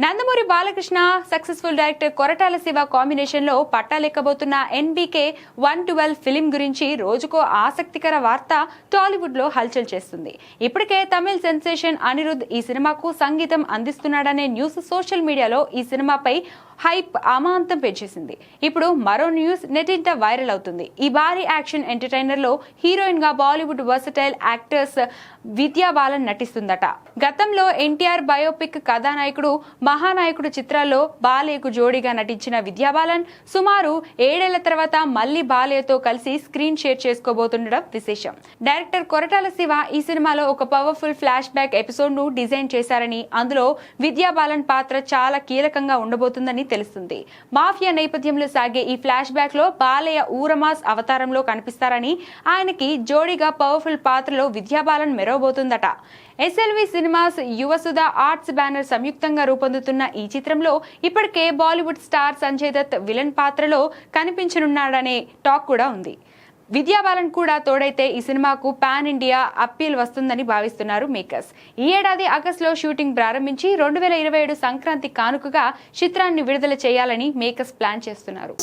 Nandamuri Balakrishna successful director Koratala Shiva combination లో పట్టాలెక్కబోతున్న NBK 112 film గురించి రోజుకో ఆసక్తికర వార్త టాలీవుడ్ లో హల్చల్ చేస్తుంది. ఇప్పటికే తమిళ సెన్సేషన్ అనిరుద్ ఈ సినిమాకు సంగీతం అందిస్తున్నాడనే న్యూస్ సోషల్ మీడియాలో ఈ సినిమాపై హైప్ అమాంతం పెంచేసింది. ఇప్పుడు మరో న్యూస్ నెటింట వైరల్ అవుతుంది. ఈ భారీ యాక్షన్ ఎంటర్టైనర్ లో హీరోయిన్ గా బాలీవుడ్ వర్సటైల్ యాక్టర్స్ విద్యా బాలన్ నటిస్తుందట. గతంలో ఎన్టీఆర్ బయోపిక్ కథానాయకుడు మహానాయకుడు చిత్రాల్లో బాలయ్యకు జోడీగా నటించిన విద్యా బాలన్ సుమారు 7 ఏళ్ల తర్వాత మళ్లీ బాలయ్యతో కలిసి స్క్రీన్ షేర్ చేసుకోబోతుండడం విశేషం. డైరెక్టర్ కొరటాల శివ ఈ సినిమాలో ఒక పవర్ఫుల్ ఫ్లాష్ బ్యాక్ ఎపిసోడ్ ను డిజైన్ చేశారని, అందులో విద్యా బాలన్ పాత్ర చాలా కీలకంగా ఉండబోతుందని తెలుస్తుంది. మాఫియా నేపథ్యంలో సాగే ఈ ఫ్లాష్ బ్యాక్ లో బాలయ్య ఊరమాస్ అవతారంలో కనిపిస్తారని, ఆయనకి జోడీగా పవర్ఫుల్ పాత్రలో విద్యా బాలన్ మెరవబోతుందట. SLV cinemas, Yuvasudha arts banner సంయుక్తంగా రూపొందుతున్న ఈ చిత్రంలో ఇప్పటికే Bollywood star Sanjay Dutt villain పాత్రలో కనిపించనున్నాడనే టాక్ కూడా ఉంది. విద్యా బాలన్ కూడా తోడైతే ఈ సినిమాకు పాన్ ఇండియా అప్పీల్ వస్తుందని భావిస్తున్నారు మేకర్స్. ఈ ఏడాది ఆగస్టులో షూటింగ్ ప్రారంభించి 2027 సంక్రాంతి కానుకగా చిత్రాన్ని విడుదల చేయాలని మేకర్స్ ప్లాన్ చేస్తున్నారు.